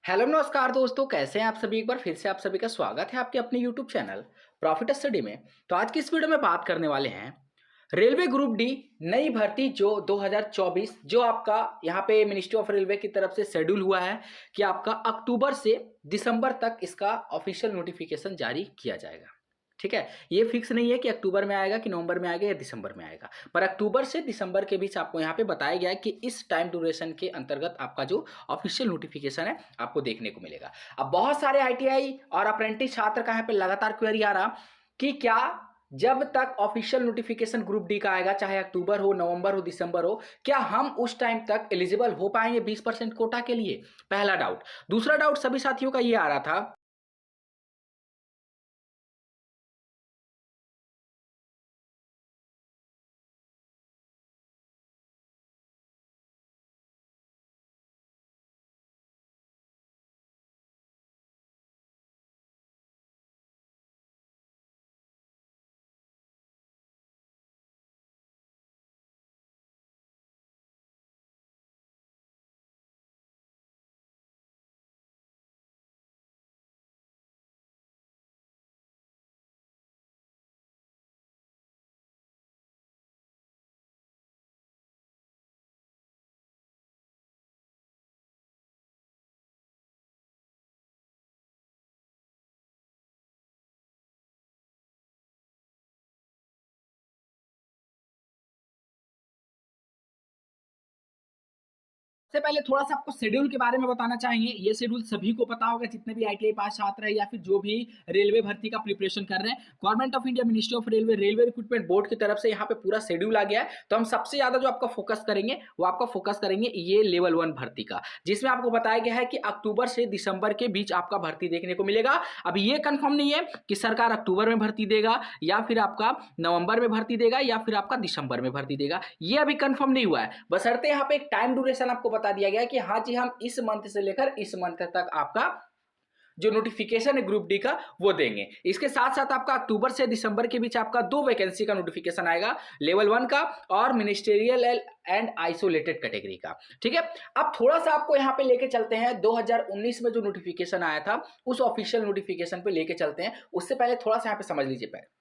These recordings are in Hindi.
हेलो नमस्कार दोस्तों, कैसे हैं आप सभी। एक बार फिर से आप सभी का स्वागत है आपके अपने यूट्यूब चैनल प्रॉफिट स्टडी में। तो आज की इस वीडियो में बात करने वाले हैं रेलवे ग्रुप डी नई भर्ती जो 2024 जो आपका यहाँ पे मिनिस्ट्री ऑफ रेलवे की तरफ से शेड्यूल हुआ है कि आपका अक्टूबर से दिसंबर तक इसका ऑफिशियल नोटिफिकेशन जारी किया जाएगा। ठीक है, ये फिक्स नहीं है कि अक्टूबर में आएगा कि नवंबर में आएगा या दिसंबर में आएगा, पर अक्टूबर से दिसंबर के बीच आपको यहाँ पे बताया गया है कि इस टाइम ड्यूरेशन के अंतर्गत आपका जो ऑफिशियल नोटिफिकेशन है आपको देखने को मिलेगा। अब बहुत सारे आईटीआई और अप्रेंटिस छात्र का यहाँ पे लगातार क्वेरी आ रहा कि क्या जब तक ऑफिशियल नोटिफिकेशन ग्रुप डी का आएगा, चाहे अक्टूबर हो, नवंबर हो, दिसंबर हो, क्या हम उस टाइम तक एलिजिबल हो पाएंगे 20% कोटा के लिए? पहला डाउट। दूसरा डाउट सभी साथियों का ये आ रहा था सबसे पहले थोड़ा सा आपको शेड्यूल के बारे में बताना चाहेंगे। ये शेड्यूल सभी को पता होगा, जितने भी आईटीआई पास छात्र है या फिर जो भी रेलवे भर्ती का प्रिपरेशन कर रहे हैं। Government of India, ministry of railway, railway recruitment board की तरफ से यहाँ पे पूरा शेड्यूल आ गया है। तो हम सबसे ज्यादा जो आपका फोकस करेंगे वो आपका फोकस करेंगे ये लेवल 1 भर्ती का, जिसमें आपको बताया गया है कि अक्टूबर से दिसंबर के बीच आपका भर्ती देखने को मिलेगा। अभी ये कंफर्म नहीं है कि सरकार अक्टूबर में भर्ती देगा या फिर आपका नवंबर में भर्ती देगा या फिर आपका दिसंबर में भर्ती देगा, ये अभी कंफर्म नहीं हुआ है। बशर्ते यहाँ पे एक टाइम ड्यूरेशन आपको बता दिया गया कि हाँ जी, हम इस मंथ से लेकर इस मंथ तक आपका जो नोटिफिकेशन है ग्रुप डी का वो देंगे। इसके साथ साथ आपका अक्टूबर से दिसंबर के बीच आपका 2 वैकेंसी का नोटिफिकेशन आएगा, लेवल 1 का और मिनिस्टेरियल एंड आइसोलेटेड कैटेगरी का। ठीक है, अब थोड़ा सा आपको यहां पे लेके चलते हैं 2019 में जो नोटिफिकेशन आया था उस ऑफिशियल नोटिफिकेशन पे लेके चलते हैं। उससे पहले थोड़ा सा यहां पे समझ लीजिए पहले।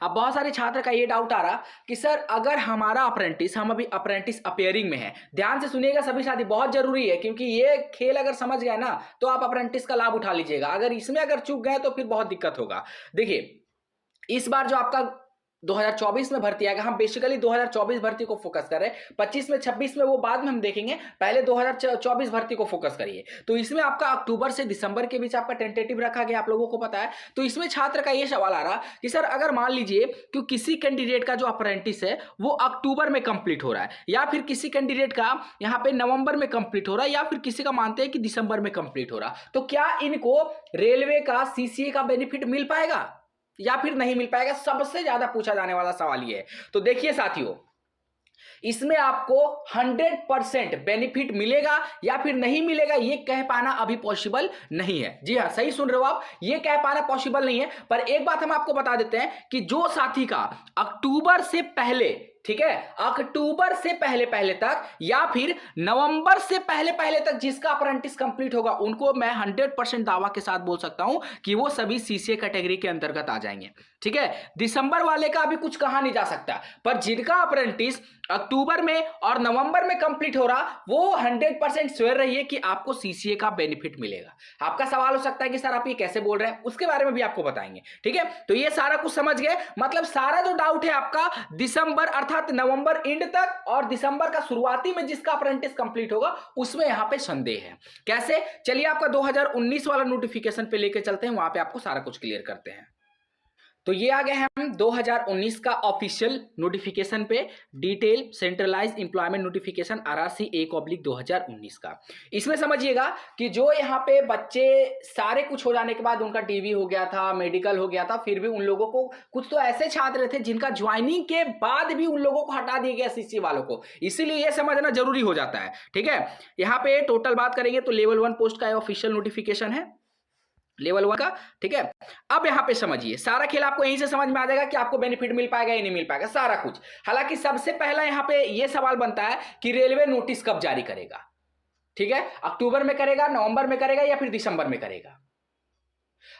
अब बहुत सारे छात्र का ये डाउट आ रहा कि सर अगर हमारा अप्रेंटिस, हम अभी अप्रेंटिस अपेयरिंग में है, ध्यान से सुनिएगा सभी साथी, बहुत जरूरी है, क्योंकि ये खेल अगर समझ गए ना तो आप अप्रेंटिस का लाभ उठा लीजिएगा। अगर इसमें अगर चूक गए तो फिर बहुत दिक्कत होगा। देखिए, इस बार जो आपका 2024 में भर्ती आएगा, हम बेसिकली 2024 भर्ती को फोकस कर रहे हैं। 25 में 26 में वो बाद में हम देखेंगे, पहले 2024 भर्ती को फोकस करिए। तो इसमें आपका अक्टूबर से दिसंबर के बीच आपका टेंटेटिव रखा गया, आप लोगों को पता है। तो इसमें छात्र का ये सवाल आ रहा कि सर अगर मान लीजिए कि किसी कैंडिडेट का जो अप्रेंटिस है वो अक्टूबर में कंप्लीट हो रहा है, या फिर किसी कैंडिडेट का यहाँ पे नवंबर में कंप्लीट हो रहा है, या फिर किसी का मानते हैं कि दिसंबर में कंप्लीट हो रहा, तो क्या इनको रेलवे का सीसीए का बेनिफिट मिल पाएगा या फिर नहीं मिल पाएगा? सबसे ज्यादा पूछा जाने वाला सवाल ये है। तो देखिए साथियों, इसमें आपको 100% बेनिफिट मिलेगा या फिर नहीं मिलेगा ये कह पाना अभी पॉसिबल नहीं है। जी हाँ, सही सुन रहे हो आप, ये कह पाना पॉसिबल नहीं है। पर एक बात हम आपको बता देते हैं कि जो साथी का अक्टूबर से पहले, ठीक है, अक्टूबर से पहले पहले तक या फिर नवंबर से पहले पहले तक जिसका अप्रेंटिस कंप्लीट होगा, उनको मैं 100% दावा के साथ बोल सकता हूं कि वो सभी सीसीए कैटेगरी के अंतर्गत आ जाएंगे। ठीक है, दिसंबर वाले का अभी कुछ कहा नहीं जा सकता, पर जिनका अप्रेंटिस अक्टूबर में और नवंबर में कंप्लीट हो रहा, वो 100% श्योर रहिए कि आपको सीसीए का बेनिफिट मिलेगा। आपका सवाल हो सकता है कि सर आप ये कैसे बोल रहे हैं, उसके बारे में भी आपको बताएंगे। ठीक है, तो ये सारा कुछ समझ गए, मतलब सारा जो डाउट है आपका दिसंबर अर्थात नवंबर एंड तक और दिसंबर का शुरुआती में जिसका अप्रेंटिस कंप्लीट होगा उसमें यहां पे संदेह है। कैसे? चलिए आपका 2019 वाला नोटिफिकेशन पे लेके चलते हैं, वहां पे आपको सारा कुछ क्लियर करते हैं। तो ये आ गए हम 2019 का ऑफिशियल नोटिफिकेशन पे, detail centralise employment notification RRC 1/2019 का। इसमें समझिएगा कि जो यहाँ पे बच्चे सारे कुछ हो जाने के बाद उनका टीवी हो गया था, मेडिकल हो गया था, फिर भी उन लोगों को कुछ तो ऐसे छात्र थे जिनका ज्वाइनिंग के बाद भी उन लोगों को हटा दिया गया सीसी वालों को, इसीलिए यह समझना जरूरी हो जाता है। ठीक है, यहाँ पे टोटल बात करेंगे तो लेवल 1 पोस्ट का ऑफिशियल नोटिफिकेशन है, लेवल 1 का। ठीक है, अब यहां पे समझिए, सारा खेल आपको यहीं से समझ में आ जाएगा कि आपको बेनिफिट मिल पाएगा या नहीं मिल पाएगा, सारा कुछ। हालांकि सबसे पहला यहां पे यह सवाल बनता है कि रेलवे नोटिस कब जारी करेगा। ठीक है, अक्टूबर में करेगा, नवंबर में करेगा या फिर दिसंबर में करेगा।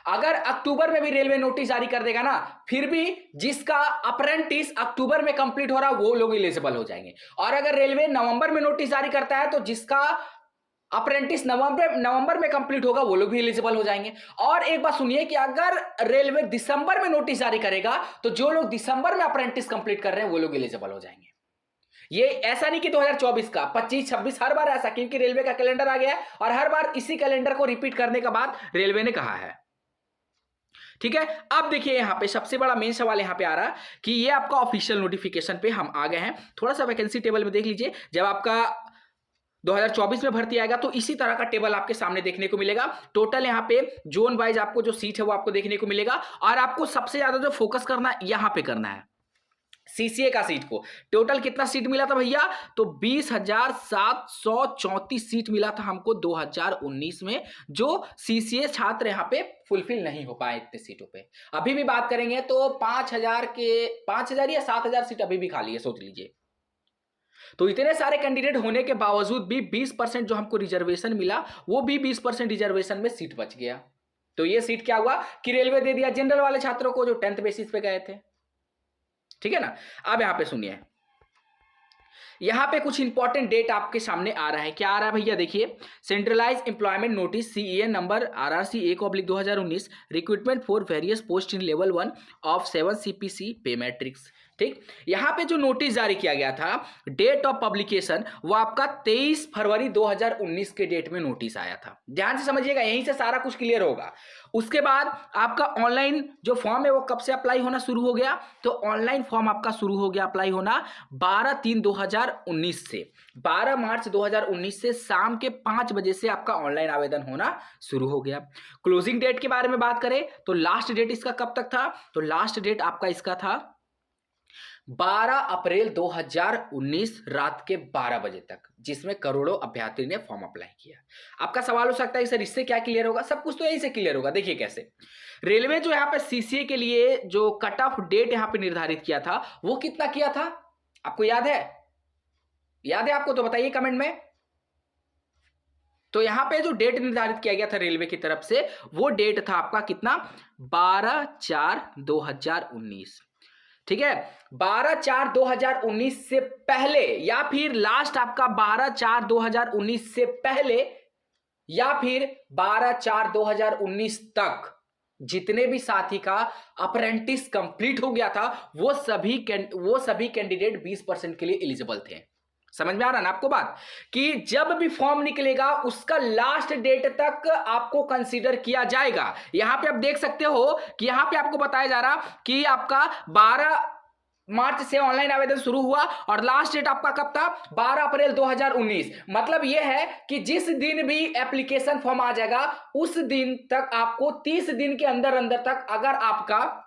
अगर अक्टूबर में भी रेलवे नोटिस जारी कर देगा ना, फिर भी जिसका अप्रेंटिस अक्टूबर में कंप्लीट हो रहा है वो लोग एलिजिबल हो जाएंगे। और अगर रेलवे नवंबर में नोटिस जारी करता है तो जिसका अप्रेंटिस नवंबर में कंप्लीट होगा वो लोग भी एलिजिबल हो जाएंगे। और एक बात सुनिए कि अगर रेलवे दिसंबर में नोटिस जारी करेगा तो जो लोग दिसंबर में अप्रेंटिस कंप्लीट कर रहे हैं वो लोग एलिजिबल हो जाएंगे। ये ऐसा नहीं कि 2024 का 25 26 हर बार ऐसा, क्योंकि रेलवे का कैलेंडर आ गया है और हर बार इसी कैलेंडर को रिपीट करने के बाद रेलवे ने कहा है। ठीक है, अब देखिए यहां पे सबसे बड़ा मेन सवाल यहां पे आ रहा कि ये आपका ऑफिशियल नोटिफिकेशन पे हम आ गए हैं। थोड़ा सा वैकेंसी टेबल में देख लीजिए, जब आपका 2024 में भर्ती आएगा तो इसी तरह का टेबल आपके सामने देखने को मिलेगा। टोटल यहाँ पे जोन वाइज आपको जो सीट है वो आपको देखने को मिलेगा। और आपको सबसे ज्यादा जो फोकस करना है यहां पे करना है सीसीए का सीट को। टोटल कितना सीट मिला था भैया, तो 20,734 सीट मिला था हमको 2019 में, जो सीसीए छात्र यहाँ पे फुलफिल नहीं हो पाए इतने सीटों पे। अभी भी बात करेंगे तो 5,000 या 7,000 सीट अभी भी खाली है, सोच लीजिए। तो इतने सारे कैंडिडेट होने के बावजूद भी 20% जो हमको रिजर्वेशन मिला वो भी 20% रिजर्वेशन में सीट बच गया। तो ये सीट क्या हुआ कि रेलवे दे दिया जनरल वाले छात्रों को जो 10th बेसिस पे गए थे। ठीक है ना। अब यहां पे सुनिए, यहां पे कुछ इंपॉर्टेंट डेट आपके सामने आ रहा है। क्या आ रहा है भैया, देखिए, centralise employment notice CEA number RRC 1/2019 recruitment for various post in level 1 of 7 CPC pay matrix. ठीक, यहां पे जो नोटिस जारी किया गया था, डेट ऑफ पब्लिकेशन वो आपका 23 फरवरी 2019 के डेट में नोटिस आया था। ध्यान से समझिएगा, यहीं से सारा कुछ क्लियर होगा। उसके बाद आपका ऑनलाइन जो फॉर्म है वो कब से अप्लाई होना शुरू हो गया, तो ऑनलाइन फॉर्म आपका शुरू हो गया अप्लाई होना 12/3/2019 से। 12 मार्च 2019 से शाम के 5 बजे से आपका ऑनलाइन आवेदन होना शुरू हो गया। क्लोजिंग डेट के बारे में बात करें तो लास्ट डेट इसका कब तक था, तो लास्ट डेट आपका इसका था 12 अप्रैल 2019 रात के 12 बजे तक, जिसमें करोड़ों अभ्यर्थी ने फॉर्म अप्लाई किया। आपका सवाल हो सकता है सर इससे क्या क्लियर होगा, सब कुछ तो यहीं से क्लियर होगा। देखिए कैसे, रेलवे जो यहाँ पे सीसीए के लिए जो कट ऑफ डेट यहाँ पे निर्धारित किया था वो कितना किया था, आपको याद है? याद है आपको तो बताइए कमेंट में। तो यहां पे जो डेट निर्धारित किया गया था रेलवे की तरफ से वो डेट था आपका कितना, 12/4/2019। ठीक है, 12/4/2019 से पहले या फिर लास्ट आपका 12/4/2019 से पहले या फिर 12/4/2019 तक जितने भी साथी का अप्रेंटिस कंप्लीट हो गया था वो सभी कैंडिडेट 20% के लिए एलिजिबल थे। समझ में आ रहा ना आपको बात, कि जब भी फॉर्म निकलेगा उसका लास्ट डेट तक आपको कंसीडर किया जाएगा। यहां पे आप देख सकते हो कि यहां पे आपको बताया जा रहा कि आपका 12 मार्च से ऑनलाइन आवेदन शुरू हुआ और लास्ट डेट आपका कब था, 12 अप्रैल 2019। मतलब यह है कि जिस दिन भी एप्लीकेशन फॉर्म आ जाएगा उस दिन तक आपको 30 दिन के अंदर अंदर तक अगर आपका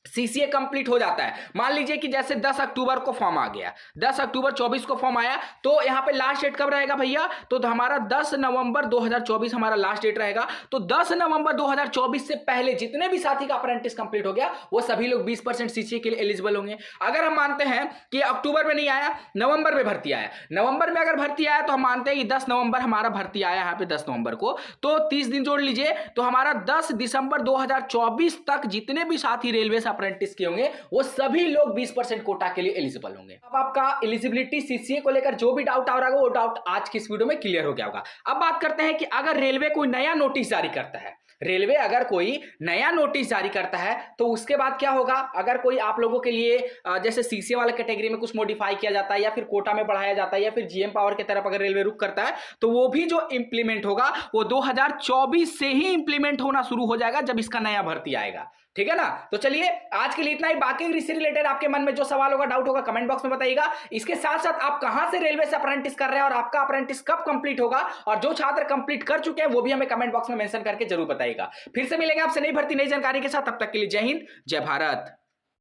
सीसीए कंप्लीट हो जाता है, मान लीजिए कि जैसे 10 अक्टूबर को फॉर्म आ गया, 10 अक्टूबर 24 को फॉर्म आया, तो यहां पे लास्ट डेट कब रहेगा भैया, तो हमारा 10 नवंबर 2024 हमारा लास्ट डेट रहेगा। तो 10 नवंबर 2024 से पहले जितने भी साथी का अप्रेंटिस कंप्लीट हो गया वो सभी लोग 20% सीसीए के लिए एलिजिबल होंगे। अगर हम मानते हैं कि अक्टूबर में नहीं आया, नवंबर में भर्ती आया, नवंबर में अगर भर्ती आया तो हम मानते हैं कि 10 नवंबर हमारा भर्ती आया यहाँ पे 10 नवंबर को, तो 30 दिन जोड़ लीजिए, तो हमारा 10 दिसंबर 2024 तक जितने भी साथी रेलवे अप्रेंटिस के होंगे वो सभी लोग 20% कोटा के लिए एलिजिबल होंगे। अब आपका एलिजिबिलिटी सीसीए को लेकर जो भी डाउट आ रहा होगा वो डाउट आज की इस वीडियो में क्लियर हो गया होगा। अब बात करते हैं कि अगर रेलवे कोई नया नोटिस जारी करता है, रेलवे अगर कोई नया नोटिस जारी करता है तो उसके बाद क्या होगा। अगर कोई आप लोगों के लिए जैसे सीसीए वाले कैटेगरी में कुछ मॉडिफाई किया जाता है या फिर कोटा में बढ़ाया जाता है या फिर जीएम पावर की तरफ अगर रेलवे रुख करता है तो वो भी जो इंप्लीमेंट होगा वो 2024 से ही इंप्लीमेंट होना शुरू हो जाएगा जब इसका नया भर्ती आएगा। ठीक है ना। तो चलिए आज के लिए इतना ही। बाकी इससे रिलेटेड आपके मन में जो सवाल होगा, डाउट होगा, कमेंट बॉक्स में बताइएगा। इसके साथ साथ आप कहां से रेलवे से अप्रेंटिस कर रहे हैं और आपका अप्रेंटिस कब कंप्लीट होगा, और जो छात्र कंप्लीट कर चुके हैं वो भी हमें कमेंट बॉक्स में मेंशन करके जरूर बताइएगा। फिर से मिलेंगे आपसे नई भर्ती नई जानकारी के साथ, तब तक के लिए जय हिंद जय भारत।